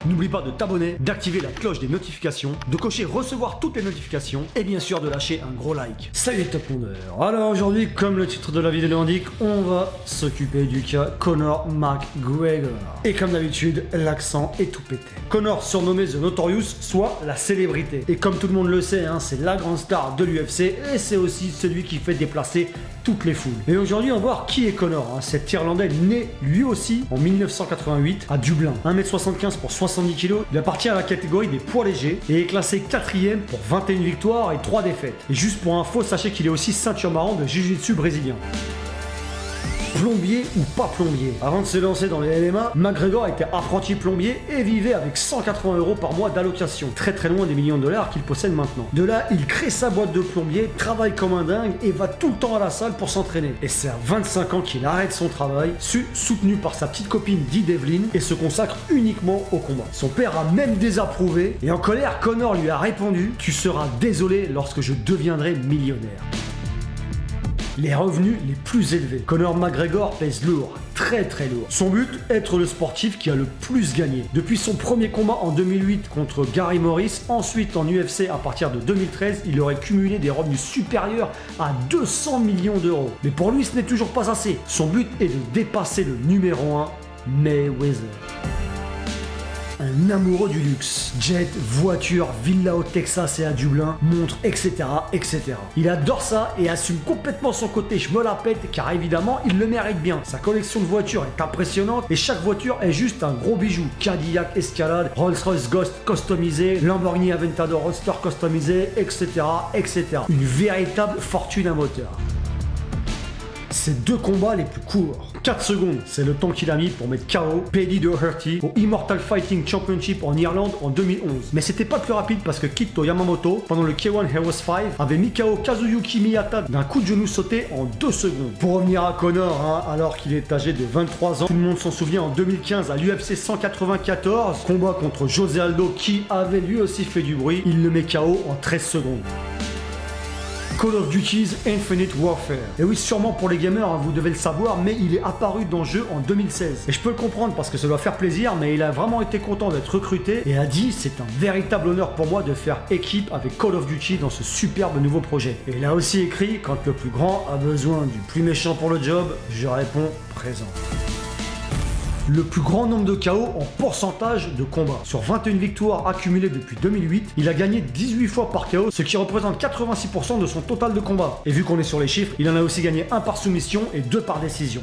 N'oublie pas de t'abonner, d'activer la cloche des notifications, de cocher recevoir toutes les notifications et bien sûr de lâcher un gros like. Salut les top mondeurs. Alors aujourd'hui, comme le titre de la vidéo l'indique, on va s'occuper du cas Conor McGregor. Et comme d'habitude, l'accent est tout pété. Conor, surnommé The Notorious, soit la célébrité. Et comme tout le monde le sait, hein, c'est la grande star de l'UFC et c'est aussi celui qui fait déplacer toutes les foules. Et aujourd'hui, on va voir qui est Conor. Hein. Cet Irlandais né lui aussi en 1988 à Dublin. 1m75 pour 70 kg. Il appartient à la catégorie des poids légers et est classé 4ème pour 21 victoires et 3 défaites. Et juste pour info, sachez qu'il est aussi ceinture marron de jiu-jitsu brésilien. Plombier ou pas plombier. Avant de se lancer dans les MMA, McGregor était apprenti plombier et vivait avec 180 € par mois d'allocation, très loin des millions de dollars qu'il possède maintenant. De là, il crée sa boîte de plombier, travaille comme un dingue et va tout le temps à la salle pour s'entraîner. Et c'est à 25 ans qu'il arrête son travail, soutenu par sa petite copine Dee Devlin, et se consacre uniquement au combat. Son père a même désapprouvé et en colère, Conor lui a répondu « Tu seras désolé lorsque je deviendrai millionnaire ». Les revenus les plus élevés. Conor McGregor pèse lourd, très lourd. Son but, être le sportif qui a le plus gagné. Depuis son premier combat en 2008 contre Gary Morris, ensuite en UFC à partir de 2013, il aurait cumulé des revenus supérieurs à 200 millions d'euros. Mais pour lui, ce n'est toujours pas assez. Son but est de dépasser le numéro 1, Mayweather. Un amoureux du luxe, jet, voiture, villa au Texas et à Dublin, montre, etc. Il adore ça et assume complètement son côté je me la pète car évidemment il le mérite bien. Sa collection de voitures est impressionnante et chaque voiture est juste un gros bijou. Cadillac Escalade, Rolls-Royce Ghost customisé, Lamborghini Aventador Roadster customisé, etc. Une véritable fortune à moteur. Ses deux combats les plus courts. 4 secondes, c'est le temps qu'il a mis pour mettre KO Paddy Doherty au Immortal Fighting Championship en Irlande en 2011. Mais c'était pas le plus rapide parce que Kito Yamamoto, pendant le K1 Heroes 5, avait mis KO Kazuyuki Miyata d'un coup de genou sauté en 2 secondes. Pour revenir à Conor, hein, alors qu'il est âgé de 23 ans, tout le monde s'en souvient en 2015 à l'UFC 194, combat contre José Aldo qui avait lui aussi fait du bruit, il le met KO en 13 secondes. Call of Duty's Infinite Warfare. Et oui, sûrement pour les gamers, hein, vous devez le savoir, mais il est apparu dans le jeu en 2016. Et je peux le comprendre parce que ça doit faire plaisir, mais il a vraiment été content d'être recruté et a dit c'est un véritable honneur pour moi de faire équipe avec Call of Duty dans ce superbe nouveau projet. Et il a aussi écrit quand le plus grand a besoin du plus méchant pour le job, je réponds présent. Le plus grand nombre de KO en pourcentage de combat. Sur 21 victoires accumulées depuis 2008, il a gagné 18 fois par KO, ce qui représente 86% de son total de combat. Et vu qu'on est sur les chiffres, il en a aussi gagné 1 par soumission et 2 par décision.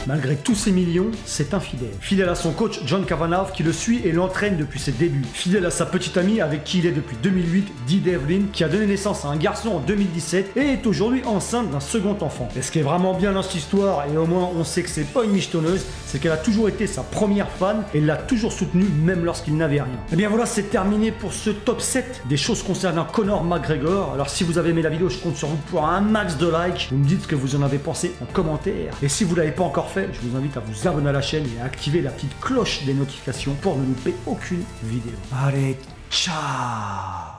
Malgré tous ces millions, c'est un fidèle. Fidèle à son coach John Kavanagh qui le suit et l'entraîne depuis ses débuts. Fidèle à sa petite amie avec qui il est depuis 2008, Dee Devlin, qui a donné naissance à un garçon en 2017 et est aujourd'hui enceinte d'un second enfant. Et ce qui est vraiment bien dans cette histoire, et au moins on sait que c'est pas une michetonneuse, c'est qu'elle a toujours été sa première fan et l'a toujours soutenue même lorsqu'il n'avait rien. Et bien voilà, c'est terminé pour ce top 7 des choses concernant Conor McGregor. Alors si vous avez aimé la vidéo, je compte sur vous pour un max de likes. Vous me dites ce que vous en avez pensé en commentaire. Et si vous l'avez pas encore fait, je vous invite à vous abonner à la chaîne et à activer la petite cloche des notifications pour ne louper aucune vidéo. Allez, ciao!